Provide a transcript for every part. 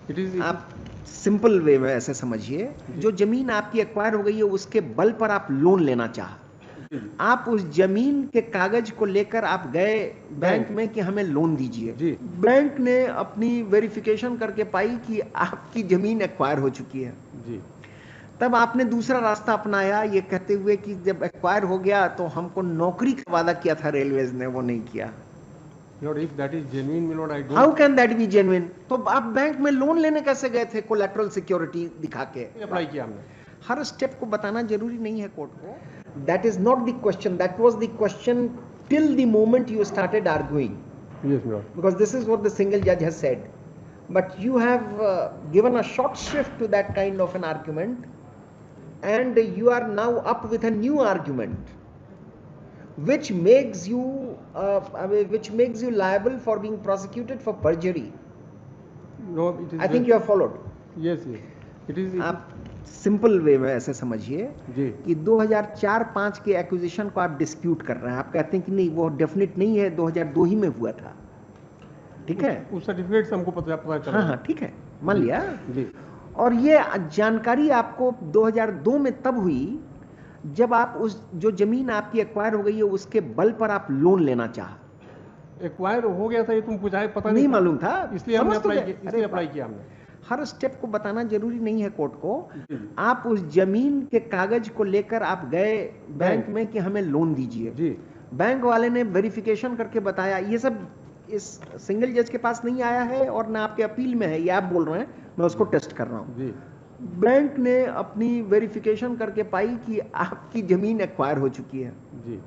It is आप simple way में ऐसे समझिए, जो जमीन आपकी एक्वायर हो गई है उसके बल पर आप लोन लेना चाह, आप उस जमीन के कागज को लेकर आप गए बैंक में कि हमें लोन दीजिए। जी। बैंक ने अपनी वेरिफिकेशन करके पाई कि आपकी जमीन एक्वायर हो चुकी है। जी। तब आपने दूसरा रास्ता अपनाया ये कहते हुए कि जब एक्वायर हो गया तो हमको नौकरी का वादा किया था रेलवेज ने, वो नहीं किया। Lord, if that is genuine, Lord, I how don't can that B genuine? तो आप बैंक में लोन लेने कैसे गए थे कोलैटरल सिक्योरिटी दिखा के? अप्लाई किया हमने। हर स्टेप को बताना जरूरी नहीं है कोर्ट को। That is not the question, that was the question till the moment you started arguing, Yes, Lord. because this is what the single judge has said. But you have given a short shrift to that kind of an argument, and you are now up with a new argument which makes you liable for being prosecuted for perjury. No, it is. I think you have followed. Yes, yes. It is. आप simple way में ऐसे समझिए जी। कि 2004-5 के acquisition को आप dispute कर रहे हैं, आप कहते हैं कि नहीं वो डेफिनेट नहीं है, 2002 ही में हुआ था, ठीक है? उस सर्टिफिकेट से हमको पता चला। हाँ, ठीक है, मान लिया जी। और ये जानकारी आपको 2002 में तब हुई जब आप उस जो जमीन आपकी एक्वायर हो गई है उसके बल पर आप लोन लेना चाह। एक्वायर हो गया था ये तुम पूछा है, पता नहीं मालूम था, इसलिए हमने समझ तो अप्लाई गए। किया, इसलिए अप्लाई किया हमने। हर स्टेप को बताना जरूरी नहीं है कोर्ट को। आप उस जमीन के कागज को लेकर आप गए बैंक में कि हमें लोन दीजिए। जी। बैंक वाले ने वेरिफिकेशन करके बताया, ये सब इस सिंगल जज के पास नहीं आया है और ना आपके अपील में है, ये आप बोल रहे हैं, मैं उसको टेस्ट कर रहा हूँ। जी। बैंक ने अपनी वेरिफिकेशन करके पाई कि आपकी जमीन एक्वायर हो चुकी है। जी।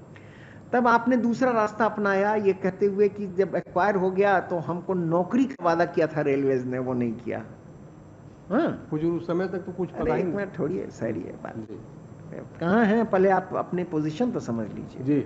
तब आपने दूसरा रास्ता अपनाया ये कहते हुए कि जब एक्वायर हो गया तो हमको नौकरी का वादा किया था रेलवेज ने, वो नहीं किया। हाँ, हुजूर उस समय तक तो कुछ पता ही एक नहीं। मिनट छोड़िए, सही है बात। जी। कहाँ हैं, पहले आप अपनी पोजीशन तो समझ लीजिए। जी।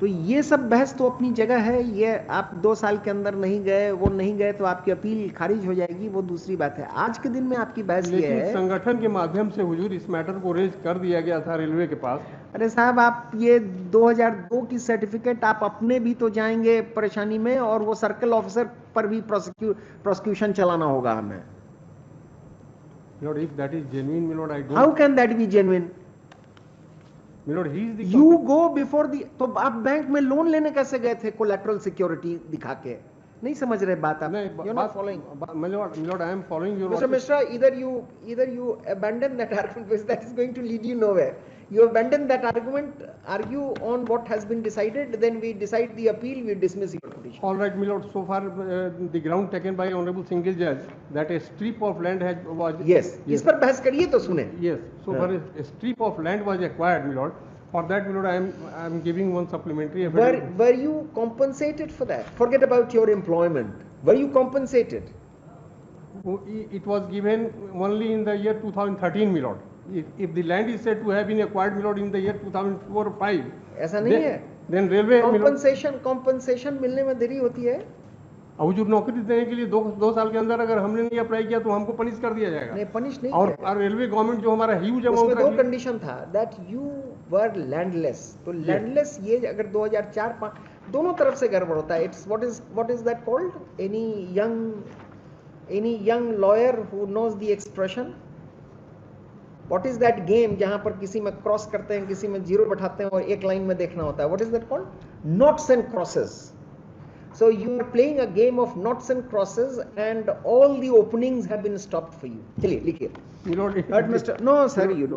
तो ये सब बहस तो अपनी जगह है, ये आप 2 साल के अंदर नहीं गए, वो नहीं गए तो आपकी अपील खारिज हो जाएगी, वो दूसरी बात है। आज के दिन में आपकी बहस ये लेकिन है, संगठन के माध्यम से हुजूर इस मैटर को रेज कर दिया गया था रेलवे के पास। अरे साहब आप ये 2002 की सर्टिफिकेट आप अपने भी तो जाएंगे परेशानी में, और वो सर्कल ऑफिसर पर भी प्रोसिक्यूशन चलाना होगा हमें। Lord, if that is genuine, my lord, I don't. How can that B genuine? My lord, he is the. You go before the, तो आप बैंक में लोन लेने कैसे गए थे कोलैटरल सिक्योरिटी दिखा के? नहीं समझ रहे बात आप? नहीं, You're not following. My lord, I am following your. Mr. Mishra, either you abandon that argument because that is going to lead you nowhere. You abandon that argument, argue on what has been decided, then we decide the appeal, we dismiss your petition. All right, my lord. So far, the ground taken by honorable single judge that a strip of land was. Yes. इस पर बहस करिए तो सुने। Yes. So far, a strip of land was acquired, my lord. For that, my lord, I am giving one supplementary. Were you compensated for that? Forget about your employment. Were you compensated? It was given only in the year 2013, my lord. If the land is said to have been acquired, my lord, in the year 2004 or 5. ऐसा नहीं है। Then railway. Compensation मिलने में देरी होती है। अब जो नौकरी देने के लिए 2 साल के अंदर अगर हमने नहीं अप्लाई किया तो हमको पनिश कर दिया जाएगा। नहीं, पनिश नहीं और किया। रेलवे गवर्नमेंट जो हमारा ह्यूज अमाउंट उसमें 2 कंडीशन था, दैट यू वर लैंडलेस। तो लैंडलेस ये अगर 2004-5 दोनों तरफ से गड़बड़ होता है। It's what is that called? Any young lawyer who knows the expression, what is that game जहां पर किसी में क्रॉस करते हैं, किसी में जीरो बैठाते हैं और एक लाइन में देखना होता है, what is that called? Noughts and crosses. So you are playing a game of noughts and crosses, and all the openings have been stopped for you. चलिए लिखिए। You know, But Mr. No, sir, you don't.